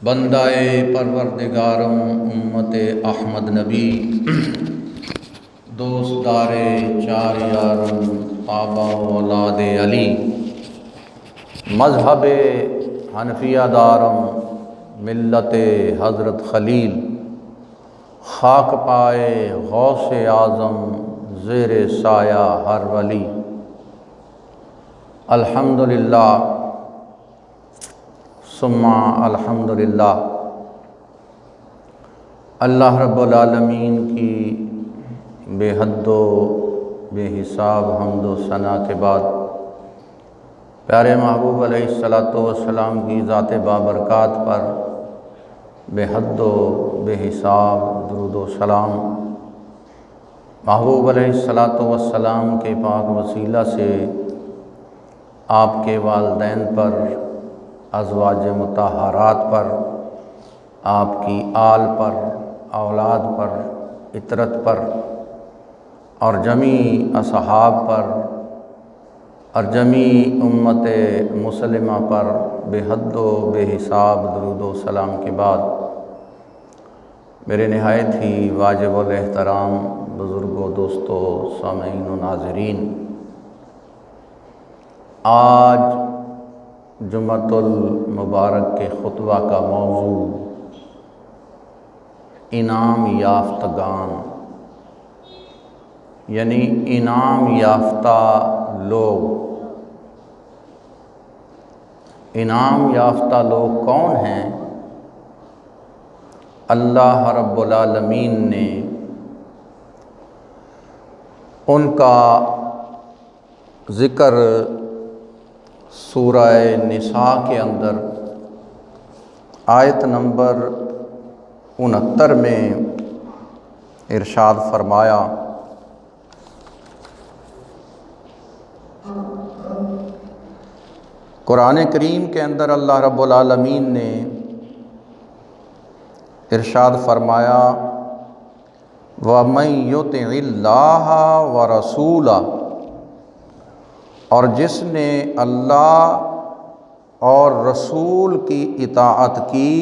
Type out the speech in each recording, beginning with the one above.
بندائے پروردگارم امت احمد نبی دوست دار چار یارم بابا اولاد علی مذہب حنفیہ دارم ملت حضرت خلیل خاک پائے غوث اعظم زیر سایہ ہر ولی الحمدللہ ثم الحمدللہ۔ اللہ رب العالمین کی بے حد و بے حساب حمد و ثنا کے بعد پیارے محبوب علیہ السلام کی ذات بابرکات پر بے حد و بے حساب درود و سلام محبوب علیہ السلام کے پاک وسیلہ سے آپ کے والدین پر، ازواج مطہرات پر، آپ کی آل پر، اولاد پر، اطرت پر اور جمیع اصحاب پر اور جمیع امت مسلمہ پر بے حد و بے حساب درود و سلام کے بعد میرے نہایت ہی واجب الاحترام بزرگوں، دوستوں، سامعین و ناظرین، آج جمعۃ المبارک کے خطبہ کا موضوع انعام یافتگان یعنی انعام یافتہ لوگ۔ انعام یافتہ لوگ کون ہیں؟ اللہ رب العالمین نے ان کا ذکر سورہ نساء کے اندر آیت نمبر 69 میں ارشاد فرمایا، قرآن کریم کے اندر اللہ رب العالمین نے ارشاد فرمایا، وَمَن يُطِعِ اللَّهَ وَرَسُولَهُ، اور جس نے اللہ اور رسول کی اطاعت کی،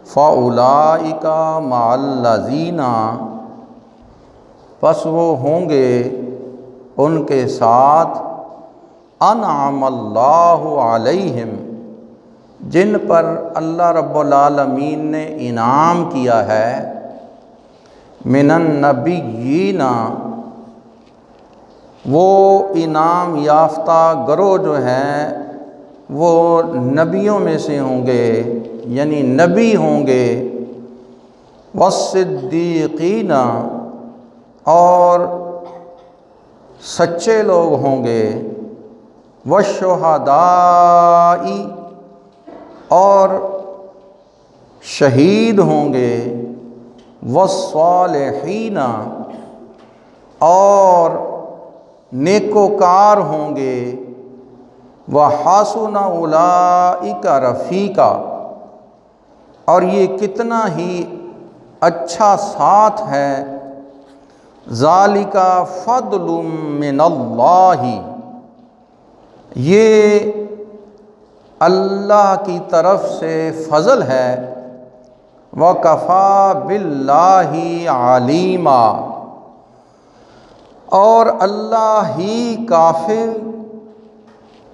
فَأُولَئِكَ مَعَ الَّذِينَ، پس وہ ہوں گے ان کے ساتھ، انعم اللہ علیہم، جن پر اللہ رب العالمین نے انعام کیا ہے، من النبیین، وہ انعام یافتہ گروہ جو ہیں وہ نبیوں میں سے ہوں گے، یعنی نبی ہوں گے، والصدیقین، اور سچے لوگ ہوں گے، والشہداء، اور شہید ہوں گے، والصالحین، اور نیکوکار ہوں گے، وَحَسُنَ أُولَئِكَ رَفِيقًا، اور یہ کتنا ہی اچھا ساتھ ہے، ذَلِكَ فَضْلٌ مِّنَ اللَّهِ، یہ اللہ کی طرف سے فضل ہے، وَكَفَى بِاللَّهِ عَلِيمًا، اور اللہ ہی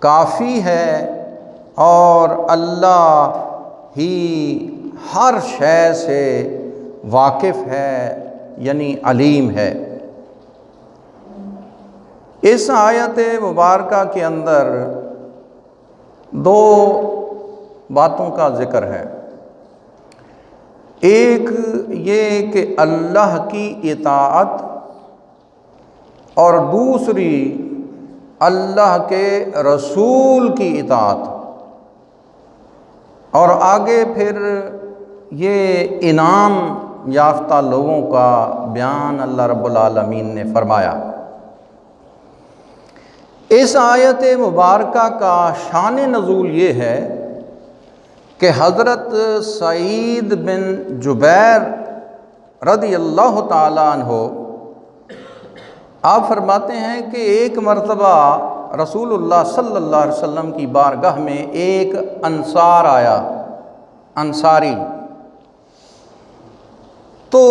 کافی ہے، اور اللہ ہی ہر شے سے واقف ہے، یعنی علیم ہے۔ اس آیت مبارکہ کے اندر دو باتوں کا ذکر ہے، ایک یہ کہ اللہ کی اطاعت، اور دوسری اللہ کے رسول کی اطاعت، اور آگے پھر یہ انعام یافتہ لوگوں کا بیان اللہ رب العالمین نے فرمایا۔ اس آیت مبارکہ کا شان نزول یہ ہے کہ حضرت سعید بن جبیر رضی اللہ تعالیٰ عنہ آپ فرماتے ہیں کہ ایک مرتبہ رسول اللہ صلی اللہ علیہ وسلم کی بارگاہ میں ایک انصار آیا انصاری، تو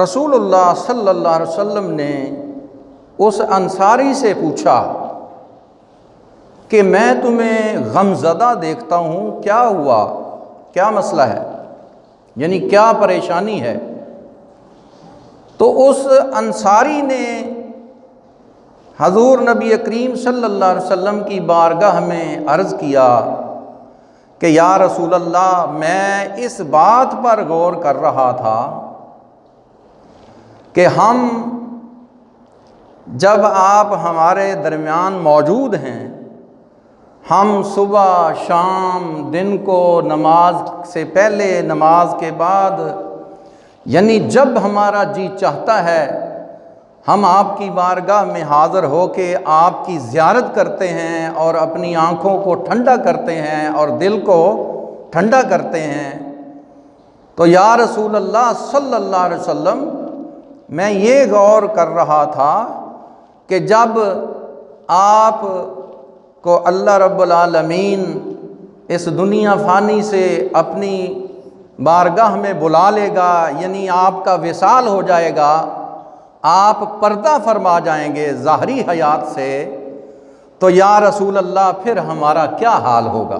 رسول اللہ صلی اللہ علیہ وسلم نے اس انصاری سے پوچھا کہ میں تمہیں غمزدہ دیکھتا ہوں، کیا ہوا، کیا مسئلہ ہے، یعنی کیا پریشانی ہے؟ تو اس انصاری نے حضور نبی کریم صلی اللہ علیہ وسلم کی بارگاہ میں عرض کیا کہ یا رسول اللہ، میں اس بات پر غور کر رہا تھا کہ ہم جب آپ ہمارے درمیان موجود ہیں، ہم صبح شام دن کو نماز سے پہلے نماز کے بعد، یعنی جب ہمارا جی چاہتا ہے ہم آپ کی بارگاہ میں حاضر ہو کے آپ کی زیارت کرتے ہیں اور اپنی آنکھوں کو ٹھنڈا کرتے ہیں اور دل کو ٹھنڈا کرتے ہیں۔ تو یا رسول اللہ صلی اللہ علیہ وسلم، میں یہ غور کر رہا تھا کہ جب آپ کو اللہ رب العالمین اس دنیا فانی سے اپنی بارگاہ میں بلا لے گا، یعنی آپ کا وصال ہو جائے گا، آپ پردہ فرما جائیں گے ظاہری حیات سے، تو یا رسول اللہ پھر ہمارا کیا حال ہوگا؟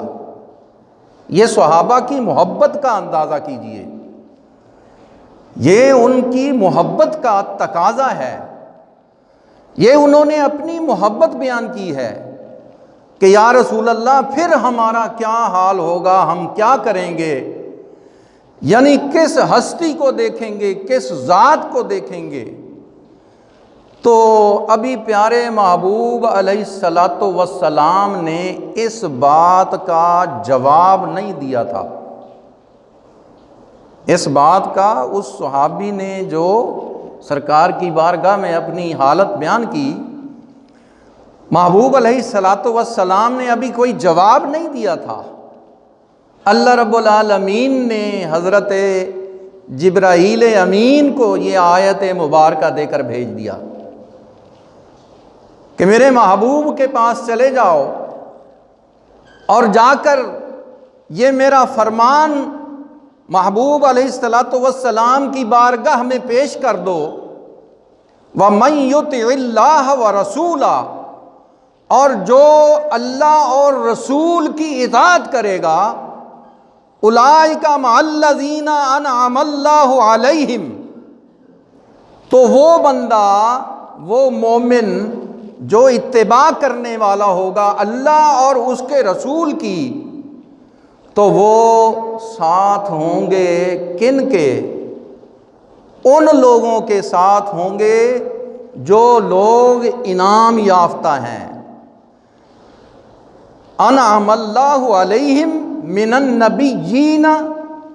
یہ صحابہ کی محبت کا اندازہ کیجئے، یہ ان کی محبت کا تقاضا ہے، یہ انہوں نے اپنی محبت بیان کی ہے کہ یا رسول اللہ پھر ہمارا کیا حال ہوگا، ہم کیا کریں گے، یعنی کس ہستی کو دیکھیں گے، کس ذات کو دیکھیں گے۔ تو ابھی پیارے محبوب علیہ الصلاۃ والسلام نے اس بات کا جواب نہیں دیا تھا، اس بات کا اس صحابی نے جو سرکار کی بارگاہ میں اپنی حالت بیان کی، محبوب علیہ الصلاۃ والسلام نے ابھی کوئی جواب نہیں دیا تھا۔ اللہ رب العالمین نے حضرت جبرائیل امین کو یہ آیت مبارکہ دے کر بھیج دیا کہ میرے محبوب کے پاس چلے جاؤ اور جا کر یہ میرا فرمان محبوب علیہ الصلاۃ والسلام کی بارگاہ میں پیش کر دو، وَمَن يُطِعِ اللَّهَ وَرَسُولَهُ، اور جو اللہ اور رسول کی اطاعت کرے گا، أُولَٰئِكَ مَعَ الَّذِينَ أَنْعَمَ اللَّهُ عَلَيْهِمْ، تو وہ بندہ، وہ مومن جو اتباع کرنے والا ہوگا اللہ اور اس کے رسول کی، تو وہ ساتھ ہوں گے کن کے؟ ان لوگوں کے ساتھ ہوں گے جو لوگ انعام یافتہ ہیں۔ انعم اللہ علیہم من النبیین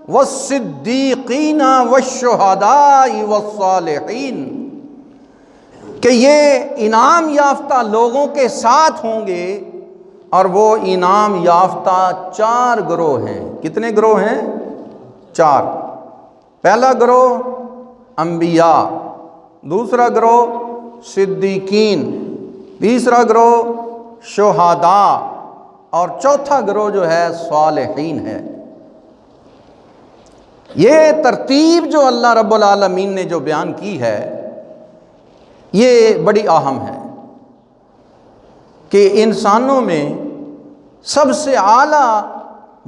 والصدیقین والشہداء والصالحین، کہ یہ انعام یافتہ لوگوں کے ساتھ ہوں گے، اور وہ انعام یافتہ 4 گروہ ہیں۔ کتنے گروہ ہیں؟ 4۔ پہلا گروہ انبیاء، دوسرا گروہ صدیقین، تیسرا گروہ شہداء، اور چوتھا گروہ جو ہے صالحین ہے۔ یہ ترتیب جو اللہ رب العالمین نے جو بیان کی ہے یہ بڑی اہم ہے کہ انسانوں میں سب سے اعلیٰ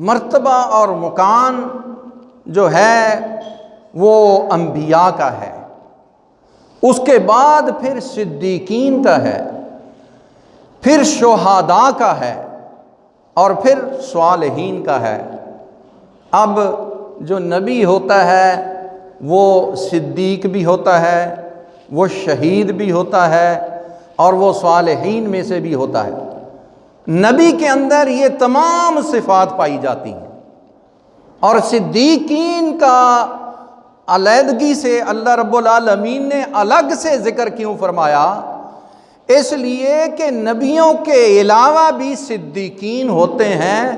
مرتبہ اور مقام جو ہے وہ انبیاء کا ہے، اس کے بعد پھر صدیقین کا ہے، پھر شہداء کا ہے، اور پھر صالحین کا ہے۔ اب جو نبی ہوتا ہے وہ صدیق بھی ہوتا ہے، وہ شہید بھی ہوتا ہے، اور وہ صالحین میں سے بھی ہوتا ہے۔ نبی کے اندر یہ تمام صفات پائی جاتی ہیں، اور صدیقین کا علیحدگی سے اللہ رب العالمین نے الگ سے ذکر کیوں فرمایا؟ اس لیے کہ نبیوں کے علاوہ بھی صدیقین ہوتے ہیں،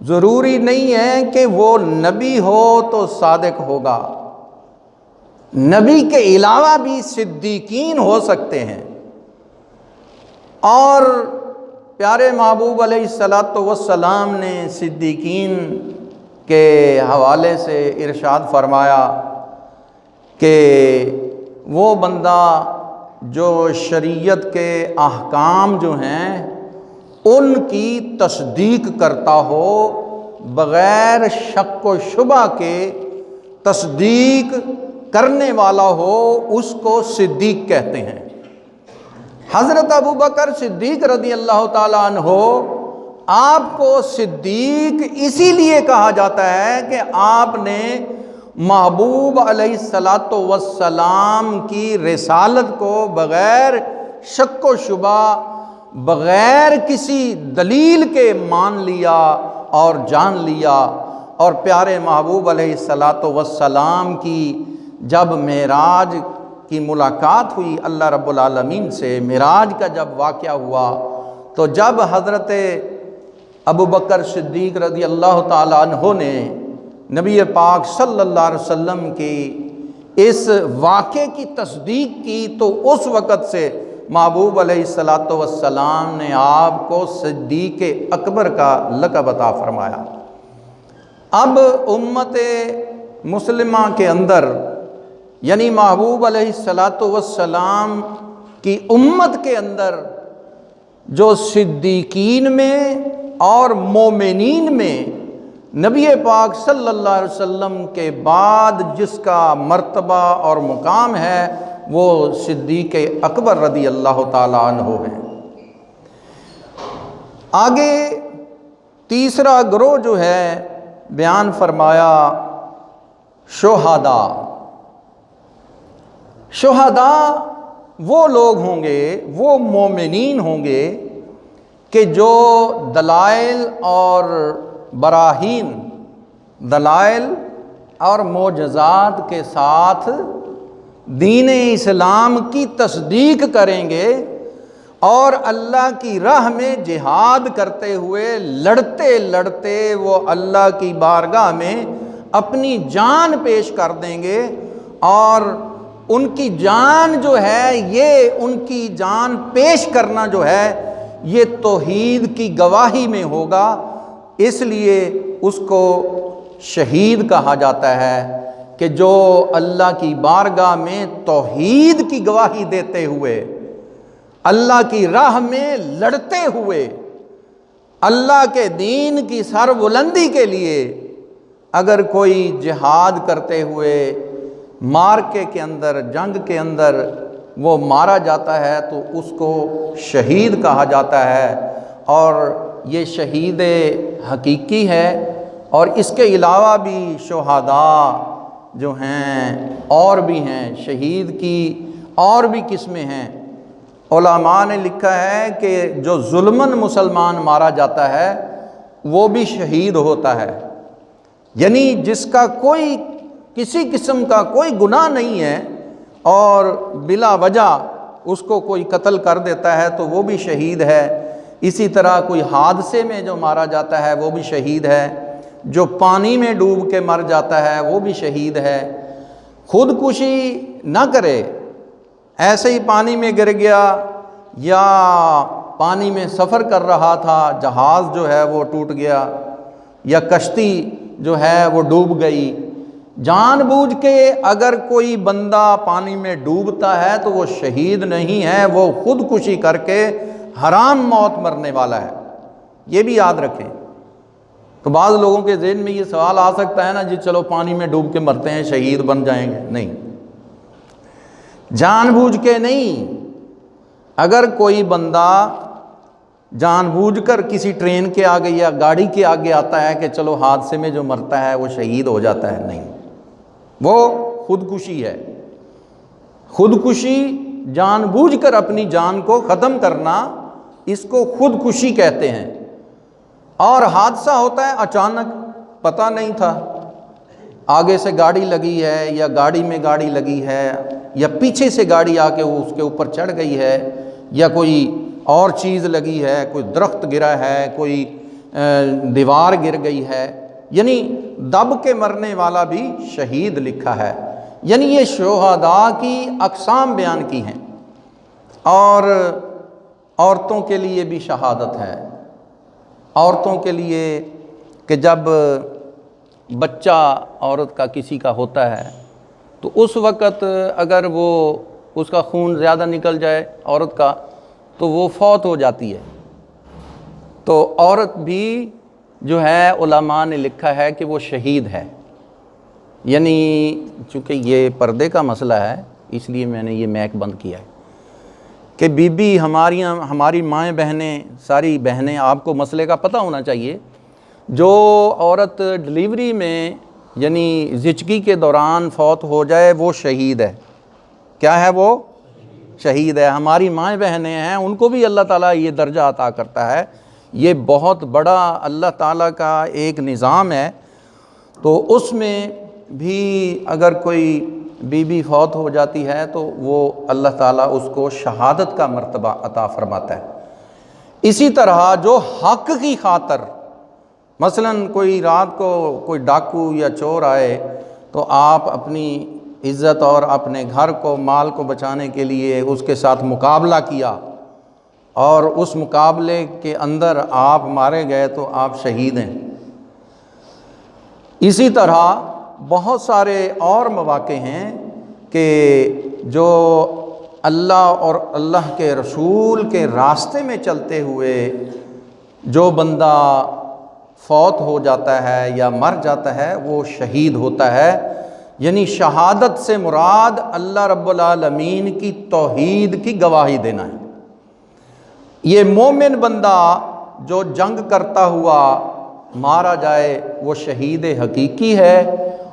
ضروری نہیں ہے کہ وہ نبی ہو تو صادق ہوگا، نبی کے علاوہ بھی صدیقین ہو سکتے ہیں۔ اور پیارے محبوب علیہ الصلاۃ والسلام نے صدیقین کے حوالے سے ارشاد فرمایا کہ وہ بندہ جو شریعت کے احکام جو ہیں ان کی تصدیق کرتا ہو، بغیر شک و شبہ کے تصدیق کرنے والا ہو، اس کو صدیق کہتے ہیں۔ حضرت ابوبکر صدیق رضی اللہ تعالیٰ عنہ، آپ کو صدیق اسی لیے کہا جاتا ہے کہ آپ نے محبوب علیہ السلام کی رسالت کو بغیر شک و شبہ، بغیر کسی دلیل کے مان لیا اور جان لیا، اور پیارے محبوب علیہ السلام کی جب معراج کی ملاقات ہوئی اللہ رب العالمین سے، معراج کا جب واقعہ ہوا، تو جب حضرت ابوبکر صدیق رضی اللہ تعالیٰ عنہ نے نبی پاک صلی اللہ علیہ وسلم کی اس واقعے کی تصدیق کی، تو اس وقت سے محبوب علیہ السلام نے آپ کو صدیق اکبر کا لقب عطا فرمایا۔ اب امت مسلمہ کے اندر، یعنی محبوب علیہ السلام کی امت کے اندر، جو صدیقین میں اور مومنین میں نبی پاک صلی اللہ علیہ وسلم کے بعد جس کا مرتبہ اور مقام ہے، وہ صدیق اکبر رضی اللہ تعالیٰ عنہ ہے۔ آگے تیسرا گروہ جو ہے بیان فرمایا شہداء۔ شہداء وہ لوگ ہوں گے، وہ مومنین ہوں گے کہ جو دلائل اور براہین، دلائل اور معجزات کے ساتھ دین اسلام کی تصدیق کریں گے، اور اللہ کی راہ میں جہاد کرتے ہوئے لڑتے لڑتے وہ اللہ کی بارگاہ میں اپنی جان پیش کر دیں گے، اور ان کی جان جو ہے، یہ ان کی جان پیش کرنا جو ہے، یہ توحید کی گواہی میں ہوگا، اس لیے اس کو شہید کہا جاتا ہے، کہ جو اللہ کی بارگاہ میں توحید کی گواہی دیتے ہوئے، اللہ کی راہ میں لڑتے ہوئے، اللہ کے دین کی سر بلندی کے لیے اگر کوئی جہاد کرتے ہوئے مارکے کے اندر، جنگ کے اندر وہ مارا جاتا ہے، تو اس کو شہید کہا جاتا ہے، اور یہ شہید حقیقی ہے۔ اور اس کے علاوہ بھی شہداء جو ہیں اور بھی ہیں، شہید کی اور بھی قسمیں ہیں۔ علماء نے لکھا ہے کہ جو ظلماً مسلمان مارا جاتا ہے وہ بھی شہید ہوتا ہے، یعنی جس کا کوئی کسی قسم کا کوئی گناہ نہیں ہے اور بلا وجہ اس کو کوئی قتل کر دیتا ہے تو وہ بھی شہید ہے۔ اسی طرح کوئی حادثے میں جو مارا جاتا ہے وہ بھی شہید ہے، جو پانی میں ڈوب کے مر جاتا ہے وہ بھی شہید ہے۔ خودکشی نہ کرے، ایسے ہی پانی میں گر گیا، یا پانی میں سفر کر رہا تھا، جہاز جو ہے وہ ٹوٹ گیا، یا کشتی جو ہے وہ ڈوب گئی، جان بوجھ کے اگر کوئی بندہ پانی میں ڈوبتا ہے تو وہ شہید نہیں ہے، وہ خودکشی کر کے حرام موت مرنے والا ہے، یہ بھی یاد رکھیں۔ تو بعض لوگوں کے ذہن میں یہ سوال آ سکتا ہے نا جی چلو پانی میں ڈوب کے مرتے ہیں شہید بن جائیں گے، نہیں، جان بوجھ کے نہیں۔ اگر کوئی بندہ جان بوجھ کر کسی ٹرین کے آگے یا گاڑی کے آگے آتا ہے کہ چلو حادثے میں جو مرتا ہے وہ شہید ہو جاتا ہے، نہیں، وہ خودکشی ہے۔ خودکشی جان بوجھ کر اپنی جان کو ختم کرنا، اس کو خودکشی کہتے ہیں۔ اور حادثہ ہوتا ہے اچانک، پتہ نہیں تھا، آگے سے گاڑی لگی ہے یا گاڑی میں گاڑی لگی ہے یا پیچھے سے گاڑی آ کے اس کے اوپر چڑھ گئی ہے یا کوئی اور چیز لگی ہے، کوئی درخت گرا ہے، کوئی دیوار گر گئی ہے، یعنی دب کے مرنے والا بھی شہید لکھا ہے۔ یعنی یہ شہداء کی اقسام بیان کی ہیں۔ اور عورتوں کے لیے بھی شہادت ہے، عورتوں کے لیے کہ جب بچہ عورت کا کسی کا ہوتا ہے تو اس وقت اگر وہ اس کا خون زیادہ نکل جائے عورت کا تو وہ فوت ہو جاتی ہے، تو عورت بھی جو ہے علماء نے لکھا ہے کہ وہ شہید ہے۔ یعنی چونکہ یہ پردے کا مسئلہ ہے اس لیے میں نے یہ میک بند کیا ہے کہ بی بی ہماری مائیں بہنیں، ساری بہنیں، آپ کو مسئلے کا پتہ ہونا چاہیے، جو عورت ڈلیوری میں یعنی زچگی کے دوران فوت ہو جائے وہ شہید ہے۔ کیا ہے؟ وہ شہید ہے۔ ہماری مائیں بہنیں ہیں، ان کو بھی اللہ تعالیٰ یہ درجہ عطا کرتا ہے۔ یہ بہت بڑا اللہ تعالیٰ کا ایک نظام ہے، تو اس میں بھی اگر کوئی بی بی فوت ہو جاتی ہے تو وہ اللہ تعالیٰ اس کو شہادت کا مرتبہ عطا فرماتا ہے۔ اسی طرح جو حق کی خاطر، مثلاً کوئی رات کو کوئی ڈاکو یا چور آئے تو آپ اپنی عزت اور اپنے گھر کو، مال کو بچانے کے لیے اس کے ساتھ مقابلہ کیا اور اس مقابلے کے اندر آپ مارے گئے تو آپ شہید ہیں۔ اسی طرح بہت سارے اور مواقع ہیں کہ جو اللہ اور اللہ کے رسول کے راستے میں چلتے ہوئے جو بندہ فوت ہو جاتا ہے یا مر جاتا ہے وہ شہید ہوتا ہے۔ یعنی شہادت سے مراد اللہ رب العالمین کی توحید کی گواہی دینا ہے۔ یہ مومن بندہ جو جنگ کرتا ہوا مارا جائے وہ شہید حقیقی ہے،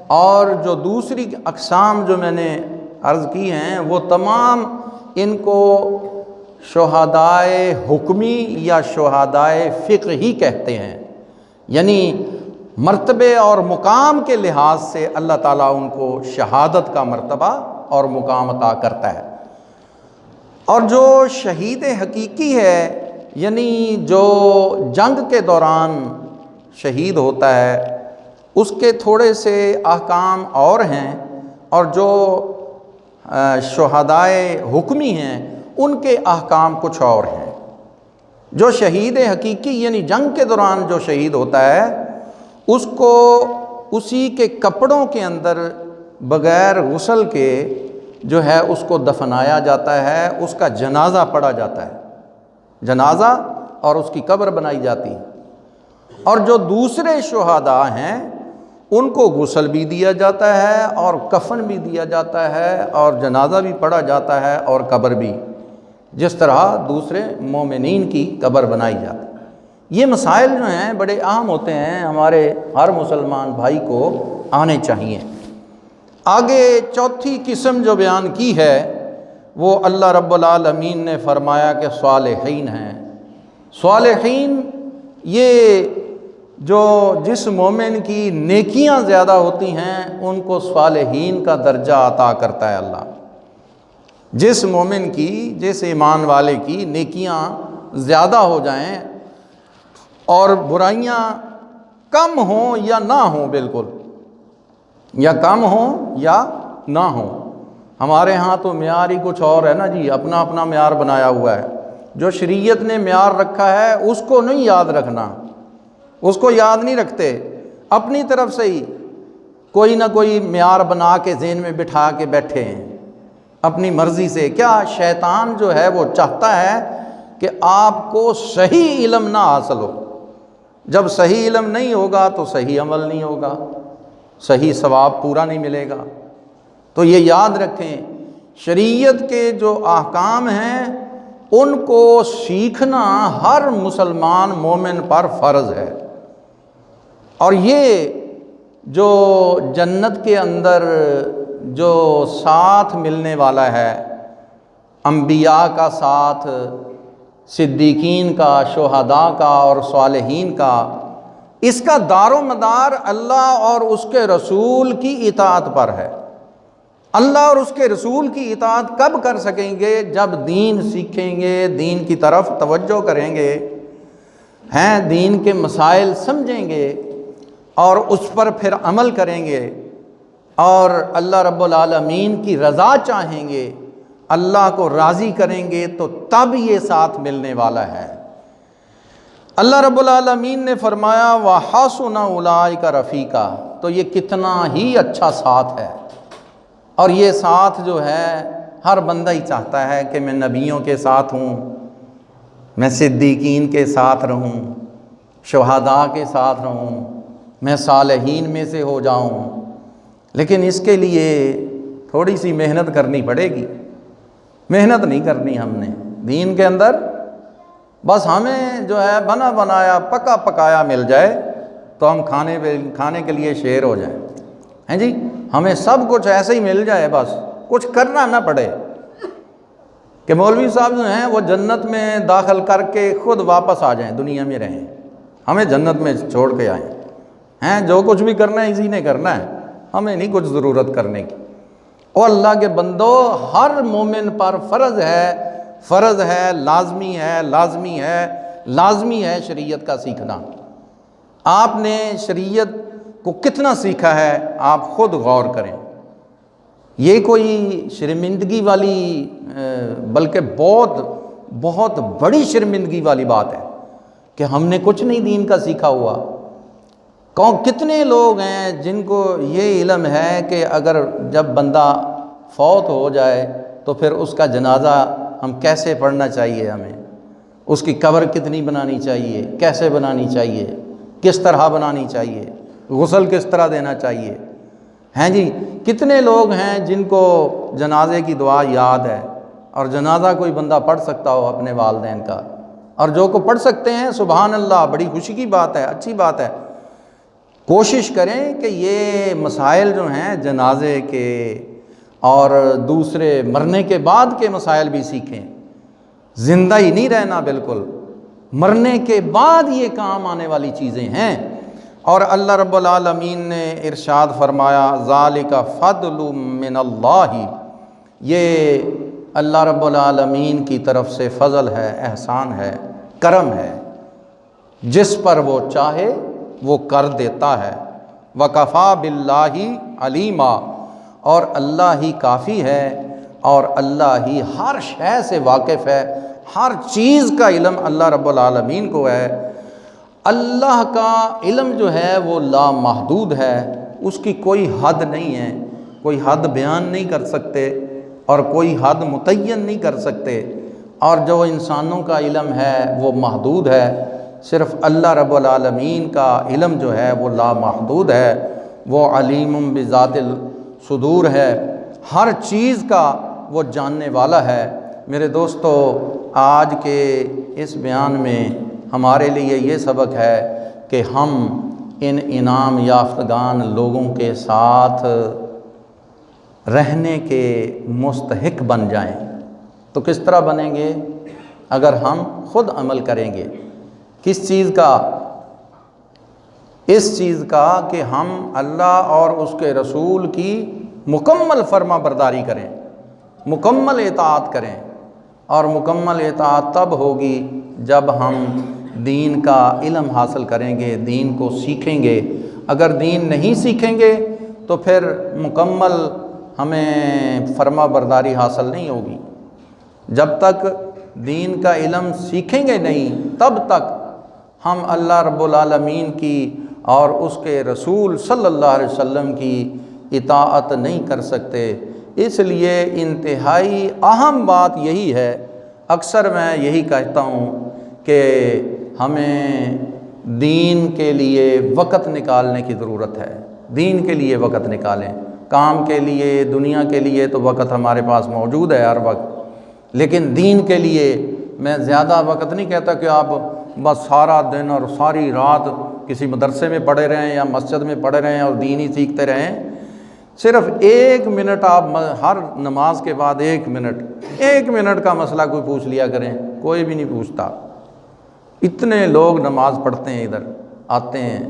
اور جو دوسری اقسام جو میں نے عرض کی ہیں وہ تمام ان کو شہدائے حکمی یا شہدائے فقہی کہتے ہیں، یعنی مرتبے اور مقام کے لحاظ سے اللہ تعالیٰ ان کو شہادت کا مرتبہ اور مقام عطا کرتا ہے۔ اور جو شہید حقیقی ہے یعنی جو جنگ کے دوران شہید ہوتا ہے اس کے تھوڑے سے احکام اور ہیں، اور جو شہدائے حکمی ہیں ان کے احکام کچھ اور ہیں۔ جو شہید حقیقی یعنی جنگ کے دوران جو شہید ہوتا ہے اس کو اسی کے کپڑوں کے اندر بغیر غسل کے جو ہے اس کو دفنایا جاتا ہے، اس کا جنازہ پڑھا جاتا ہے، جنازہ اور اس کی قبر بنائی جاتی ہے۔ اور جو دوسرے شہداء ہیں ان کو غسل بھی دیا جاتا ہے اور کفن بھی دیا جاتا ہے اور جنازہ بھی پڑھا جاتا ہے اور قبر بھی، جس طرح دوسرے مومنین کی قبر بنائی جاتی ہے۔ یہ مسائل جو ہیں بڑے اہم ہوتے ہیں، ہمارے ہر مسلمان بھائی کو آنے چاہیے۔ آگے چوتھی قسم جو بیان کی ہے وہ اللہ رب العالمین نے فرمایا کہ صالحین ہیں۔ صالحین یہ جو جس مومن کی نیکیاں زیادہ ہوتی ہیں ان کو صالحین کا درجہ عطا کرتا ہے اللہ۔ جس مومن کی، جس ایمان والے کی نیکیاں زیادہ ہو جائیں اور برائیاں کم ہوں یا نہ ہوں، بالکل یا کم ہوں یا نہ ہوں۔ ہمارے ہاں تو معیار ہی کچھ اور ہے نا جی، اپنا اپنا معیار بنایا ہوا ہے۔ جو شریعت نے معیار رکھا ہے اس کو نہیں یاد رکھنا، اس کو یاد نہیں رکھتے، اپنی طرف سے ہی کوئی نہ کوئی معیار بنا کے ذہن میں بٹھا کے بیٹھے ہیں اپنی مرضی سے۔ کیا شیطان جو ہے وہ چاہتا ہے کہ آپ کو صحیح علم نہ حاصل ہو۔ جب صحیح علم نہیں ہوگا تو صحیح عمل نہیں ہوگا، صحیح ثواب پورا نہیں ملے گا۔ تو یہ یاد رکھیں، شریعت کے جو احکام ہیں ان کو سیکھنا ہر مسلمان مومن پر فرض ہے۔ اور یہ جو جنت کے اندر جو ساتھ ملنے والا ہے، انبیاء کا ساتھ، صدیقین کا، شہداء کا اور صالحین کا، اس کا دار و مدار اللہ اور اس کے رسول کی اطاعت پر ہے۔ اللہ اور اس کے رسول کی اطاعت کب کر سکیں گے؟ جب دین سیکھیں گے، دین کی طرف توجہ کریں گے، دین کے مسائل سمجھیں گے اور اس پر پھر عمل کریں گے اور اللہ رب العالمین کی رضا چاہیں گے، اللہ کو راضی کریں گے، تو تب یہ ساتھ ملنے والا ہے۔ اللہ رب العالمین نے فرمایا وَحَسُنَ أُولَٰئِكَ رَفِيقًا، تو یہ کتنا ہی اچھا ساتھ ہے۔ اور یہ ساتھ جو ہے ہر بندہ ہی چاہتا ہے کہ میں نبیوں کے ساتھ ہوں، میں صدیقین کے ساتھ رہوں، شہداء کے ساتھ رہوں، میں صالحین میں سے ہو جاؤں، لیکن اس کے لیے تھوڑی سی محنت کرنی پڑے گی۔ محنت نہیں کرنی ہم نے دین کے اندر، بس ہمیں جو ہے بنا بنایا پکا پکایا مل جائے تو ہم کھانے کے لیے شیر ہو جائیں، ہیں جی، ہمیں سب کچھ ایسے ہی مل جائے، بس کچھ کرنا نہ پڑے کہ مولوی صاحب جو ہیں وہ جنت میں داخل کر کے خود واپس آ جائیں، دنیا میں رہیں، ہمیں جنت میں چھوڑ کے آئیں، ہیں جو کچھ بھی کرنا ہے اسی نے کرنا ہے، ہمیں نہیں کچھ ضرورت کرنے کی۔ اور اللہ کے بندو، ہر مومن پر فرض ہے، لازمی ہے شریعت کا سیکھنا۔ آپ نے شریعت کو کتنا سیکھا ہے آپ خود غور کریں۔ یہ کوئی شرمندگی والی بلکہ بہت بڑی شرمندگی والی بات ہے کہ ہم نے کچھ نہیں دین کا سیکھا ہوا۔ کتنے لوگ ہیں جن کو یہ علم ہے کہ اگر جب بندہ فوت ہو جائے تو پھر اس کا جنازہ ہم کیسے پڑھنا چاہیے، ہمیں اس کی قبر کتنی بنانی چاہیے، کیسے بنانی چاہیے، کس طرح بنانی چاہیے، غسل کس طرح دینا چاہیے، ہیں جی۔ کتنے لوگ ہیں جن کو جنازے کی دعا یاد ہے، اور جنازہ کوئی بندہ پڑھ سکتا ہو اپنے والدین کا، اور جو کو پڑھ سکتے ہیں سبحان اللہ، بڑی خوشی کی بات ہے، اچھی بات ہے۔ کوشش کریں کہ یہ مسائل جو ہیں جنازے کے اور دوسرے مرنے کے بعد کے مسائل بھی سیکھیں۔ زندہ ہی نہیں رہنا، بالکل مرنے کے بعد یہ کام آنے والی چیزیں ہیں۔ اور اللہ رب العالمین نے ارشاد فرمایا ذالک فضل من اللہ، یہ اللہ رب العالمین کی طرف سے فضل ہے، احسان ہے، کرم ہے، جس پر وہ چاہے وہ کر دیتا ہے۔ وَكَفَى بِاللَّهِ عَلِيمًا، اور اللہ ہی کافی ہے، اور اللہ ہی ہر شے سے واقف ہے، ہر چیز کا علم اللہ رب العالمین کو ہے۔ اللہ کا علم جو ہے وہ لامحدود ہے، اس کی کوئی حد نہیں ہے، کوئی حد بیان نہیں کر سکتے اور کوئی حد متعین نہیں کر سکتے، اور جو انسانوں کا علم ہے وہ محدود ہے۔ صرف اللہ رب العالمین کا علم جو ہے وہ لامحدود ہے، وہ علیم بذات الصدور ہے، ہر چیز کا وہ جاننے والا ہے۔ میرے دوستو، آج کے اس بیان میں ہمارے لیے یہ سبق ہے کہ ہم ان انعام یافتگان لوگوں کے ساتھ رہنے کے مستحق بن جائیں۔ تو کس طرح بنیں گے؟ اگر ہم خود عمل کریں گے۔ کس چیز کا؟ اس چیز کا کہ ہم اللہ اور اس کے رسول کی مکمل فرما برداری کریں، مکمل اطاعت کریں، اور مکمل اطاعت تب ہوگی جب ہم دین کا علم حاصل کریں گے، دین کو سیکھیں گے۔ اگر دین نہیں سیکھیں گے تو پھر مکمل ہمیں فرما برداری حاصل نہیں ہوگی۔ جب تک دین کا علم سیکھیں گے نہیں، تب تک ہم اللہ رب العالمین کی اور اس کے رسول صلی اللہ علیہ وسلم کی اطاعت نہیں کر سکتے۔ اس لیے انتہائی اہم بات یہی ہے، اکثر میں یہی کہتا ہوں کہ ہمیں دین کے لیے وقت نکالنے کی ضرورت ہے۔ دین کے لیے وقت نکالیں، کام کے لیے، دنیا کے لیے تو وقت ہمارے پاس موجود ہے ہر وقت، لیکن دین کے لیے میں زیادہ وقت نہیں کہتا کہ آپ بس سارا دن اور ساری رات کسی مدرسے میں پڑھے رہیں یا مسجد میں پڑھے رہیں اور دین ہی سیکھتے رہیں۔ صرف 1 منٹ آپ ہر نماز کے بعد 1 منٹ کا مسئلہ کوئی پوچھ لیا کریں، کوئی بھی نہیں پوچھتا۔ اتنے لوگ نماز پڑھتے ہیں، ادھر آتے ہیں،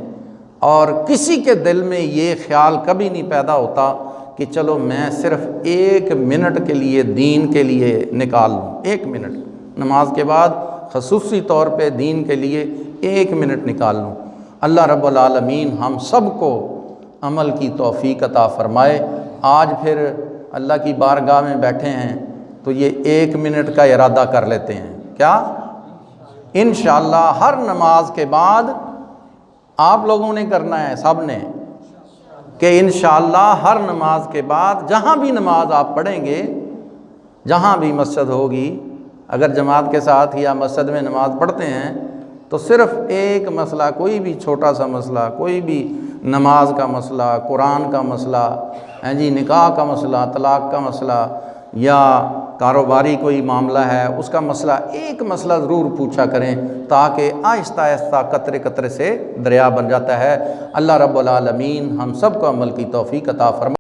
اور کسی کے دل میں یہ خیال کبھی نہیں پیدا ہوتا کہ چلو میں صرف 1 منٹ کے لیے دین کے لیے نکال لوں۔ 1 منٹ نماز کے بعد خصوصی طور پہ دین کے لیے 1 منٹ نکال لوں۔ اللہ رب العالمین ہم سب کو عمل کی توفیق عطا فرمائے۔ آج پھر اللہ کی بارگاہ میں بیٹھے ہیں تو یہ 1 منٹ کا ارادہ کر لیتے ہیں، کیا انشاءاللہ ہر نماز کے بعد آپ لوگوں نے کرنا ہے، سب نے، کہ انشاءاللہ ہر نماز کے بعد جہاں بھی نماز آپ پڑھیں گے، جہاں بھی مسجد ہوگی، اگر جماعت کے ساتھ یا مسجد میں نماز پڑھتے ہیں تو صرف ایک مسئلہ، کوئی بھی چھوٹا سا مسئلہ، کوئی بھی نماز کا مسئلہ، قرآن کا مسئلہ، نکاح کا مسئلہ، طلاق کا مسئلہ، یا کاروباری کوئی معاملہ ہے اس کا مسئلہ، ایک مسئلہ ضرور پوچھا کریں، تاکہ آہستہ آہستہ قطرے قطرے سے دریا بن جاتا ہے۔ اللہ رب العالمین ہم سب کو عمل کی توفیق عطا فرمائے۔